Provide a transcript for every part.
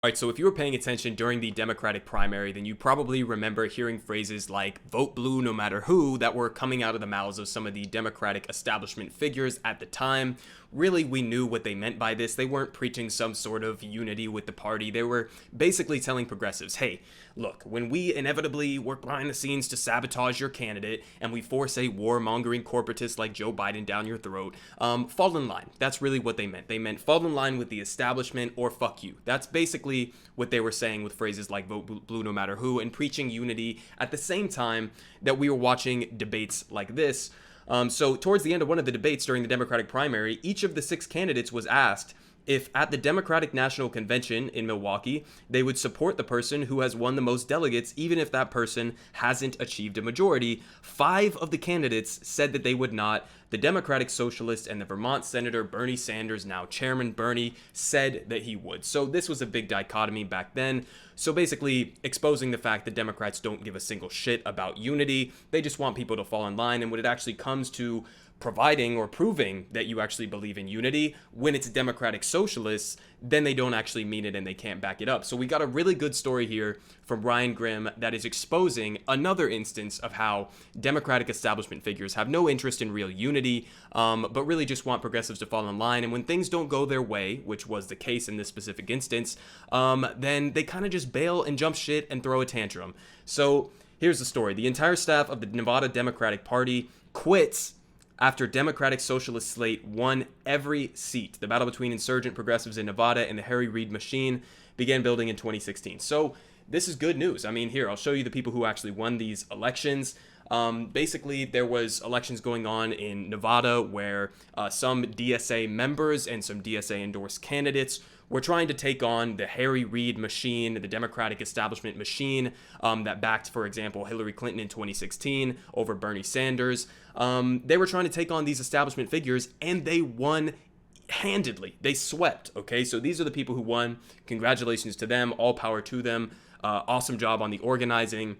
All right, so if you were paying attention during the Democratic primary, then you probably remember hearing phrases like vote blue no matter who that were coming out of the mouths of some of the Democratic establishment figures at the time. Really, we knew what they meant by this. They weren't preaching some sort of unity with the party. They were basically telling progressives, hey, look, when we inevitably work behind the scenes to sabotage your candidate and we force a warmongering corporatist like Joe Biden down your throat, fall in line. That's really what they meant. They meant fall in line with the establishment or fuck you. That's basically what they were saying with phrases like vote blue no matter who and preaching unity at the same time that we were watching debates like this. So towards the end of one of the debates during the Democratic primary, each of the 6 candidates was asked if at the Democratic National Convention in Milwaukee, they would support the person who has won the most delegates, even if that person hasn't achieved a majority. 5 of the candidates said that they would not. The Democratic Socialist and the Vermont Senator Bernie Sanders, now Chairman Bernie, said that he would. So this was a big dichotomy back then. So basically exposing the fact that Democrats don't give a single shit about unity. They just want people to fall in line. And when it actually comes to providing or proving that you actually believe in unity, when it's Democratic Socialists, then they don't actually mean it and they can't back it up. So we got a really good story here from Ryan Grimm that is exposing another instance of how Democratic establishment figures have no interest in real unity, but really just want progressives to fall in line. And when things don't go their way, which was the case in this specific instance, then they kind of just bail and jump shit and throw a tantrum. So here's the story. The entire staff of the Nevada Democratic Party quits after Democratic Socialist slate won every seat. The battle between insurgent progressives in Nevada and the Harry Reid machine began building in 2016. So this is good news. I mean, here, I'll show you the people who actually won these elections. Basically, there was elections going on in Nevada where some DSA members and some DSA endorsed candidates were trying to take on the Harry Reid machine, the Democratic establishment machine that backed, for example, Hillary Clinton in 2016 over Bernie Sanders. They were trying to take on these establishment figures, and they won handedly. They swept, okay? So these are the people who won. Congratulations to them. All power to them. Awesome job on the organizing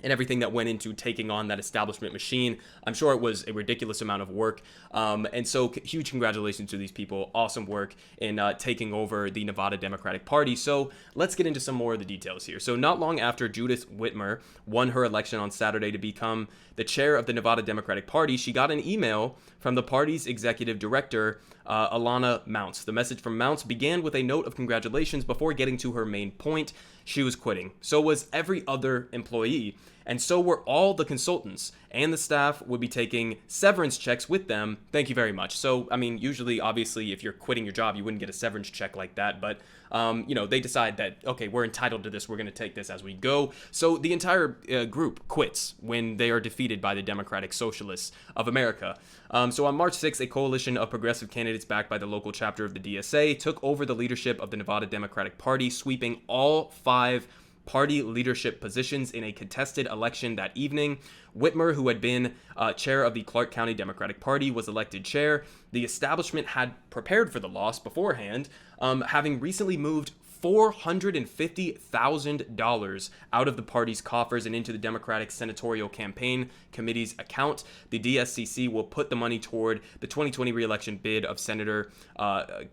and everything that went into taking on that establishment machine. I'm sure it was a ridiculous amount of work. And so huge congratulations to these people. Awesome work in taking over the Nevada Democratic Party. So let's get into some more of the details here. So not long after Judith Whitmer won her election on Saturday to become the chair of the Nevada Democratic Party, she got an email from the party's executive director, Alana Mounts. The message from Mounts began with a note of congratulations before getting to her main point. She was quitting. So was every other employee. And so were all the consultants, and the staff would be taking severance checks with them. Thank you very much. So, I mean, usually, obviously, if you're quitting your job, you wouldn't get a severance check like that. But, they decide that, okay, we're entitled to this. We're going to take this as we go. So the entire group quits when they are defeated by the Democratic Socialists of America. So on March 6th, a coalition of progressive candidates backed by the local chapter of the DSA took over the leadership of the Nevada Democratic Party, sweeping all 5 party leadership positions in a contested election that evening. Whitmer, who had been chair of the Clark County Democratic Party, was elected chair. The establishment had prepared for the loss beforehand, having recently moved $450,000 out of the party's coffers and into the Democratic Senatorial Campaign Committee's account. The DSCC will put the money toward the 2020 re-election bid of Senator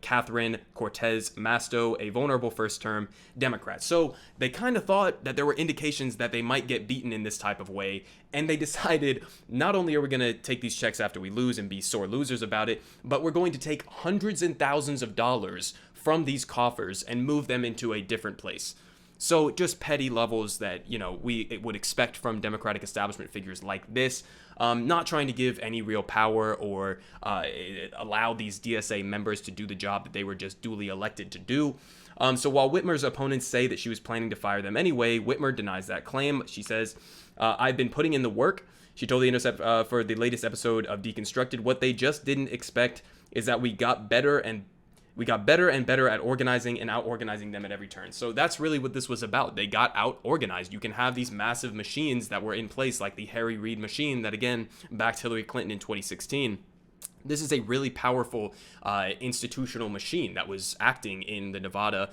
Catherine Cortez Masto, a vulnerable first-term Democrat. So they kind of thought that there were indications that they might get beaten in this type of way, and they decided not only are we going to take these checks after we lose and be sore losers about it, but we're going to take hundreds and thousands of dollars from these coffers and move them into a different place. So just petty levels that, we would expect from Democratic establishment figures like this, not trying to give any real power or allow these DSA members to do the job that they were just duly elected to do. So while Whitmer's opponents say that she was planning to fire them anyway, Whitmer denies that claim. She says, I've been putting in the work. She told The Intercept for the latest episode of Deconstructed, what they just didn't expect is that we got better and better at organizing and out-organizing them at every turn. So that's really what this was about. They got out-organized. You can have these massive machines that were in place, like the Harry Reid machine that, again, backed Hillary Clinton in 2016. This is a really powerful institutional machine that was acting in the Nevada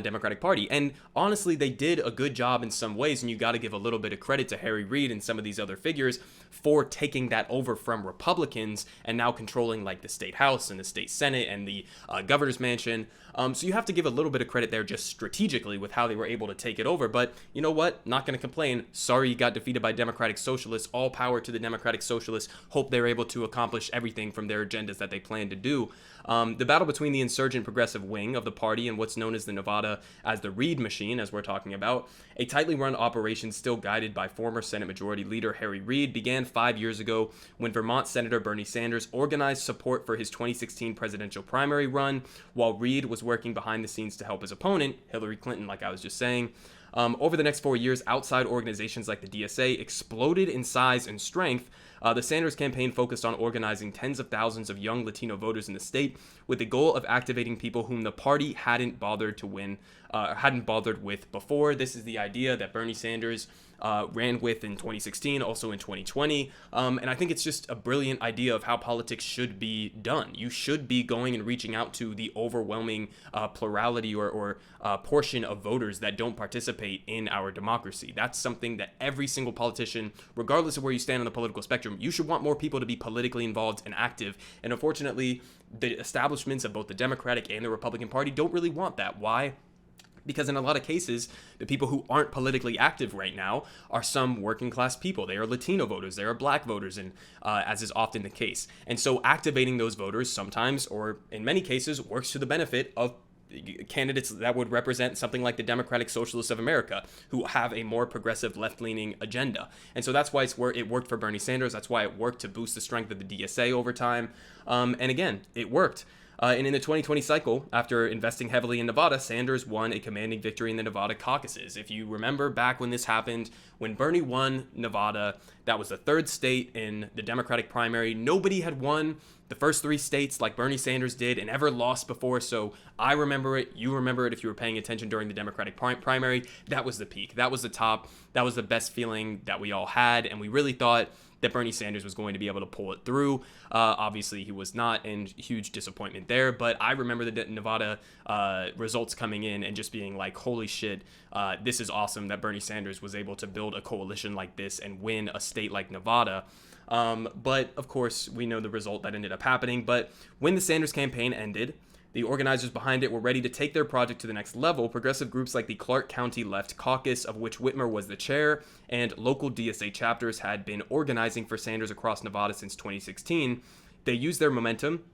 Democratic Party. And honestly, they did a good job in some ways, and you got to give a little bit of credit to Harry Reid and some of these other figures for taking that over from Republicans and now controlling like the state house and the state senate and the governor's mansion. So you have to give a little bit of credit there just strategically with how they were able to take it over. But you know what? Not going to complain. Sorry you got defeated by Democratic Socialists. All power to the Democratic Socialists. Hope they're able to accomplish everything from their agendas that they plan to do. The battle between the insurgent progressive wing of the party and what's known as the Nevada as the Reid machine, as we're talking about, a tightly run operation still guided by former Senate Majority Leader Harry Reid, began 5 years ago when Vermont Senator Bernie Sanders organized support for his 2016 presidential primary run, while Reid was working behind the scenes to help his opponent, Hillary Clinton, like I was just saying. Over the next 4 years, outside organizations like the DSA exploded in size and strength. The Sanders campaign focused on organizing tens of thousands of young Latino voters in the state with the goal of activating people whom the party hadn't bothered with before. This is the idea that Bernie Sanders ran with in 2016, also in 2020. And I think it's just a brilliant idea of how politics should be done. You should be going and reaching out to the overwhelming plurality or portion of voters that don't participate in our democracy. That's something that every single politician, regardless of where you stand on the political spectrum, you should want more people to be politically involved and active. And unfortunately, the establishments of both the Democratic and the Republican Party don't really want that. Why? Because in a lot of cases, the people who aren't politically active right now are some working class people. They are Latino voters, they are black voters, and as is often the case. And so activating those voters sometimes, or in many cases, works to the benefit of candidates that would represent something like the Democratic Socialists of America, who have a more progressive left-leaning agenda. And so that's why it worked for Bernie Sanders. That's why it worked to boost the strength of the DSA over time. And again, it worked. And in the 2020 cycle, after investing heavily in Nevada, Sanders won a commanding victory in the Nevada caucuses. If you remember back when this happened, when Bernie won Nevada, that was the third state in the Democratic primary. Nobody had won the first 3 states like Bernie Sanders did and ever lost before. So I remember it. You remember it if you were paying attention during the Democratic primary. That was the peak. That was the top. That was the best feeling that we all had. And we really thought that Bernie Sanders was going to be able to pull it through. Obviously, he was not, and huge disappointment there. But I remember the Nevada results coming in and just being like, holy shit, this is awesome that Bernie Sanders was able to build a coalition like this and win a state like Nevada. But, of course, we know the result that ended up happening. But when the Sanders campaign ended, the organizers behind it were ready to take their project to the next level. Progressive groups like the Clark County Left Caucus, of which Whitmer was the chair, and local DSA chapters had been organizing for Sanders across Nevada since 2016. They used their momentum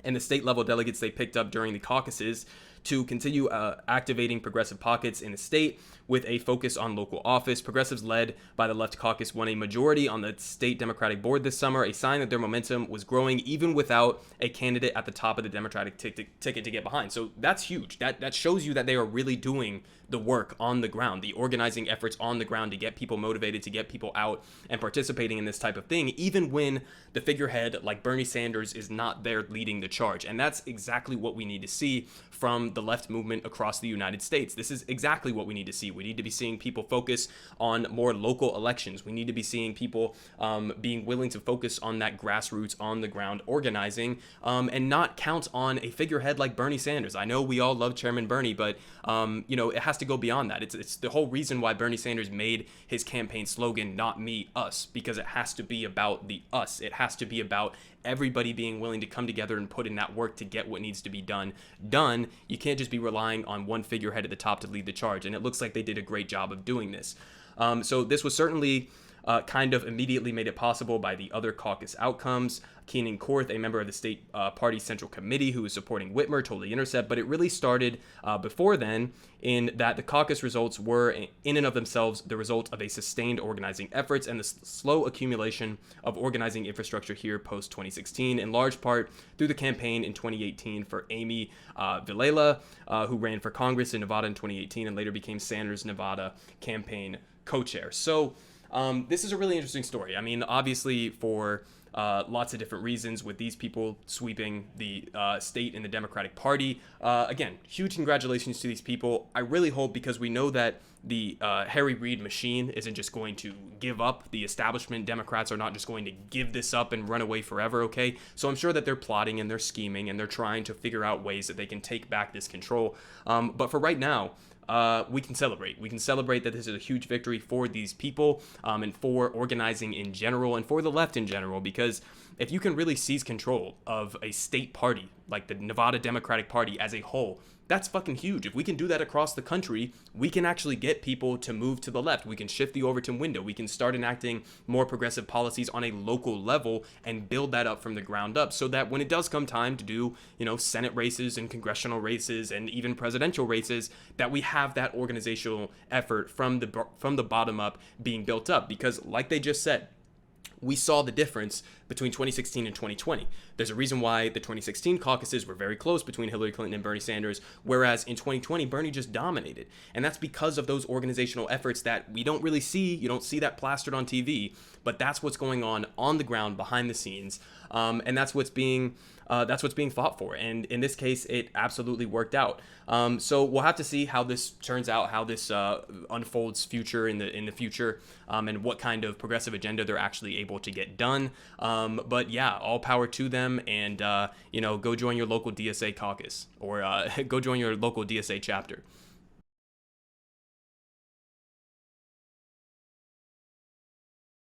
and the state-level delegates they picked up during the caucuses to continue activating progressive pockets in the state with a focus on local office. Progressives led by the Left Caucus won a majority on the state Democratic board this summer, a sign that their momentum was growing even without a candidate at the top of the Democratic ticket to get behind. So that's huge. That shows you that they are really doing the work on the ground, the organizing efforts on the ground to get people motivated, to get people out and participating in this type of thing, even when the figurehead like Bernie Sanders is not there leading the charge. And that's exactly what we need to see from the left movement across the United States. This is exactly what we need to see. We need to be seeing people focus on more local elections. We need to be seeing people being willing to focus on that grassroots, on the ground organizing, and not count on a figurehead like Bernie Sanders. I know we all love Chairman Bernie, but it has to go beyond that. It's the whole reason why Bernie Sanders made his campaign slogan, "Not me, us," because it has to be about the us. It has to be about everybody being willing to come together and put in that work to get what needs to be done. You can't just be relying on one figurehead at the top to lead the charge. And it looks like they did a great job of doing this. So this was certainly kind of immediately made it possible by the other caucus outcomes. Keenan Korth, a member of the state party central committee who was supporting Whitmer, told The Intercept, but it really started before then in that the caucus results were in and of themselves the result of a sustained organizing efforts and the slow accumulation of organizing infrastructure here post 2016, in large part through the campaign in 2018 for Amy Vilela, who ran for Congress in Nevada in 2018 and later became Sanders' Nevada campaign co-chair. So this is a really interesting story. I mean, obviously for lots of different reasons, with these people sweeping the state in the Democratic Party. Again, huge congratulations to these people. I really hope, because we know that the Harry Reid machine isn't just going to give up. The establishment Democrats are not just going to give this up and run away forever, okay? So I'm sure that they're plotting and they're scheming and they're trying to figure out ways that they can take back this control. But for right now, we can celebrate. We can celebrate that this is a huge victory for these people and for organizing in general and for the left in general, because if you can really seize control of a state party like the Nevada Democratic Party as a whole, That's fucking huge. If we can do that across the country, we can actually get people to move to the left. We can shift the Overton window. We can start enacting more progressive policies on a local level and build that up from the ground up, so that when it does come time to do, Senate races and congressional races and even presidential races, that we have that organizational effort from the bottom up being built up. Because like they just said, we saw the difference between 2016 and 2020. There's a reason why the 2016 caucuses were very close between Hillary Clinton and Bernie Sanders, whereas in 2020, Bernie just dominated. And that's because of those organizational efforts that we don't really see. You don't see that plastered on TV, but that's what's going on the ground, behind the scenes. And that's what's being fought for. And in this case, it absolutely worked out. So we'll have to see how this turns out, how this unfolds in the future, and what kind of progressive agenda they're actually able to get done. But yeah, all power to them, and go join your local DSA caucus, or go join your local DSA chapter.